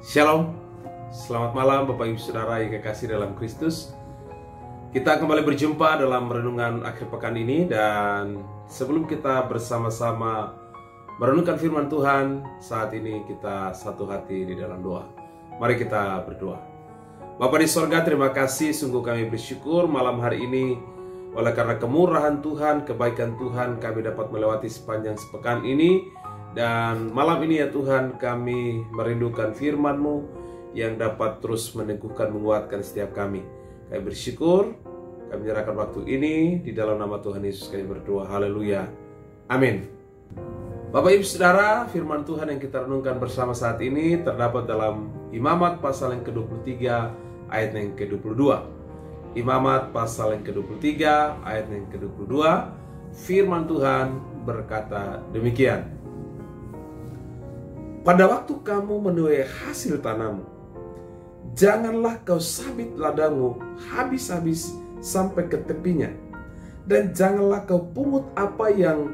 Shalom, selamat malam Bapak Ibu Saudara yang kekasih dalam Kristus. Kita kembali berjumpa dalam renungan akhir pekan ini. Dan sebelum kita bersama-sama merenungkan firman Tuhan, saat ini kita satu hati di dalam doa. Mari kita berdoa. Bapa di sorga, terima kasih, sungguh kami bersyukur malam hari ini. Oleh karena kemurahan Tuhan, kebaikan Tuhan, kami dapat melewati sepanjang sepekan ini. Dan malam ini ya Tuhan, kami merindukan firman-Mu yang dapat terus meneguhkan, menguatkan setiap kami. Kami bersyukur, kami menyerahkan waktu ini di dalam nama Tuhan Yesus kami berdoa. Haleluya. Amin. Bapak Ibu Saudara, firman Tuhan yang kita renungkan bersama saat ini terdapat dalam Imamat pasal yang ke-23 ayat yang ke-22. Imamat pasal yang ke-23 ayat yang ke-22. Firman Tuhan berkata demikian. Pada waktu kamu menuai hasil tanammu, janganlah kau sabit ladangmu habis-habis sampai ke tepinya, dan janganlah kau pungut apa yang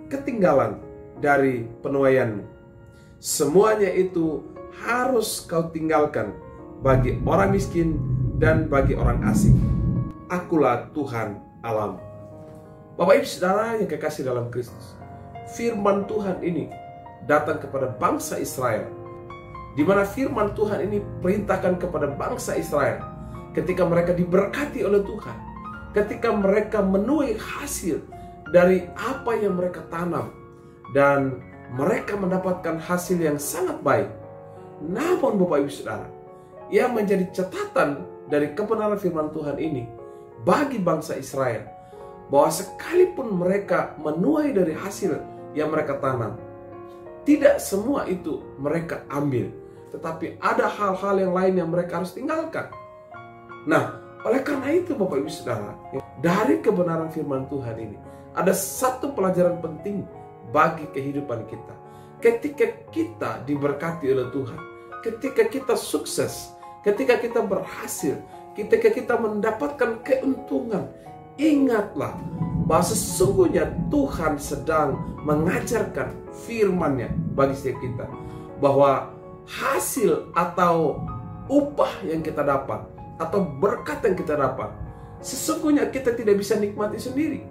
ketinggalan dari penuaianmu. Semuanya itu harus kau tinggalkan bagi orang miskin dan bagi orang asing. Akulah Tuhan Allahmu. Bapak Ibu Saudara yang kekasih dalam Kristus, firman Tuhan ini datang kepada bangsa Israel, di mana firman Tuhan ini perintahkan kepada bangsa Israel ketika mereka diberkati oleh Tuhan, ketika mereka menuai hasil dari apa yang mereka tanam, dan mereka mendapatkan hasil yang sangat baik. Namun Bapak Ibu Saudara, yang menjadi catatan dari kebenaran firman Tuhan ini bagi bangsa Israel, bahwa sekalipun mereka menuai dari hasil yang mereka tanam, tidak semua itu mereka ambil, tetapi ada hal-hal yang lain yang mereka harus tinggalkan. Nah, oleh karena itu Bapak Ibu Saudara, dari kebenaran firman Tuhan ini ada satu pelajaran penting bagi kehidupan kita. Ketika kita diberkati oleh Tuhan, ketika kita sukses, ketika kita berhasil, ketika kita mendapatkan keuntungan, ingatlah bahwa sesungguhnya Tuhan sedang mengajarkan firman-Nya bagi setiap kita, bahwa hasil atau upah yang kita dapat atau berkat yang kita dapat, sesungguhnya kita tidak bisa nikmati sendiri.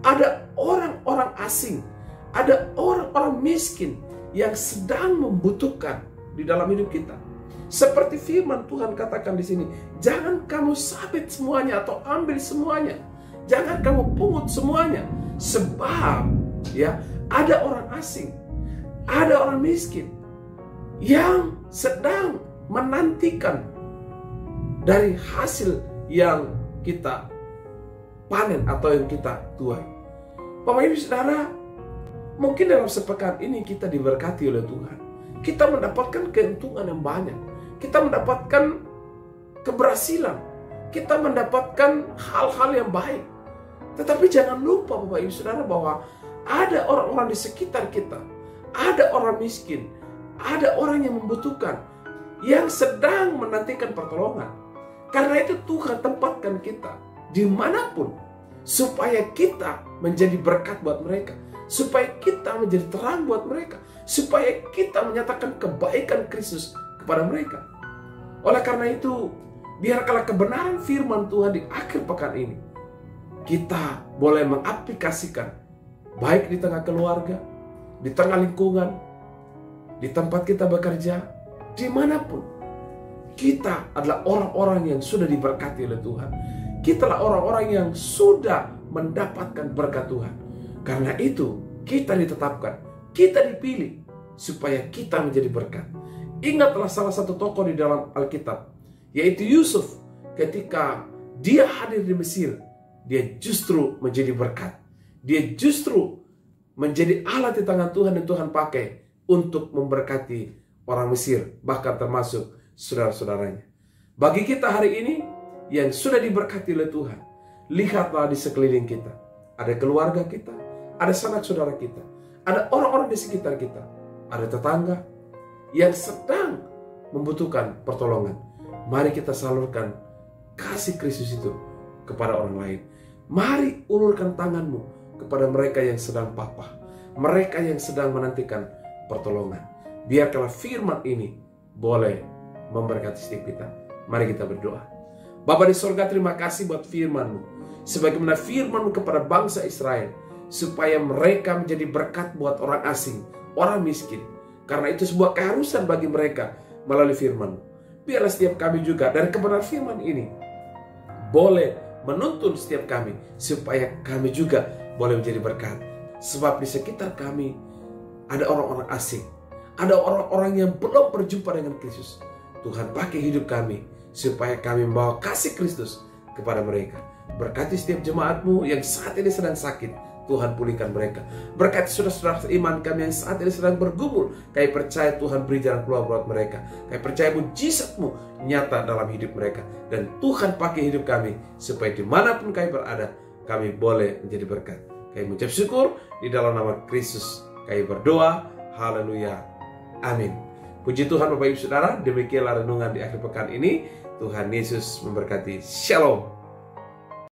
Ada orang-orang asing, ada orang-orang miskin yang sedang membutuhkan di dalam hidup kita. Seperti firman Tuhan katakan di sini, jangan kamu sabit semuanya atau ambil semuanya. Jangan kamu pungut semuanya. Sebab ya, ada orang asing, ada orang miskin yang sedang menantikan dari hasil yang kita panen atau yang kita tuai. Bapak Ibu Saudara, mungkin dalam sepekan ini kita diberkati oleh Tuhan. Kita mendapatkan keuntungan yang banyak. Kita mendapatkan keberhasilan. Kita mendapatkan hal-hal yang baik. Tetapi jangan lupa Bapak Ibu Saudara, bahwa ada orang-orang di sekitar kita, ada orang miskin, ada orang yang membutuhkan, yang sedang menantikan pertolongan. Karena itu Tuhan tempatkan kita dimanapun, supaya kita menjadi berkat buat mereka, supaya kita menjadi terang buat mereka, supaya kita menyatakan kebaikan Kristus kepada mereka. Oleh karena itu, biarkanlah kebenaran firman Tuhan di akhir pekan ini kita boleh mengaplikasikan, baik di tengah keluarga, di tengah lingkungan, di tempat kita bekerja, dimanapun. Kita adalah orang-orang yang sudah diberkati oleh Tuhan. Kita adalah orang-orang yang sudah mendapatkan berkat Tuhan. Karena itu kita ditetapkan, kita dipilih supaya kita menjadi berkat. Ingatlah salah satu tokoh di dalam Alkitab, yaitu Yusuf. Ketika dia hadir di Mesir, dia justru menjadi berkat. Dia justru menjadi alat di tangan Tuhan yang Tuhan pakai untuk memberkati orang Mesir, bahkan termasuk saudara-saudaranya. Bagi kita hari ini yang sudah diberkati oleh Tuhan, lihatlah di sekeliling kita. Ada keluarga kita, ada sanak saudara kita, ada orang-orang di sekitar kita, ada tetangga yang sedang membutuhkan pertolongan. Mari kita salurkan kasih Kristus itu kepada orang lain. Mari ulurkan tanganmu kepada mereka yang sedang papa, mereka yang sedang menantikan pertolongan. Biarkanlah firman ini boleh memberkati setiap kita. Mari kita berdoa. Bapa di sorga, terima kasih buat firman-Mu. Sebagaimana firman-Mu kepada bangsa Israel, supaya mereka menjadi berkat buat orang asing, orang miskin. Karena itu sebuah keharusan bagi mereka melalui firman-Mu. Biarlah setiap kami juga dari kebenaran firman ini boleh menuntun setiap kami, supaya kami juga boleh menjadi berkat. Sebab di sekitar kami ada orang-orang asing, ada orang-orang yang belum berjumpa dengan Kristus. Tuhan, pakai hidup kami supaya kami membawa kasih Kristus kepada mereka. Berkati setiap jemaat-Mu yang saat ini sedang sakit, Tuhan pulihkan mereka. Berkati saudara-saudara seiman kami yang saat ini sedang bergumul. Kami percaya Tuhan beri jalan keluar buat mereka. Kami percaya mujizat-Mu nyata dalam hidup mereka. Dan Tuhan pakai hidup kami supaya dimanapun kami berada, kami boleh menjadi berkat. Kami mengucap syukur di dalam nama Kristus. Kami berdoa. Haleluya. Amin. Puji Tuhan Bapak Ibu Saudara. Demikianlah renungan di akhir pekan ini. Tuhan Yesus memberkati. Shalom.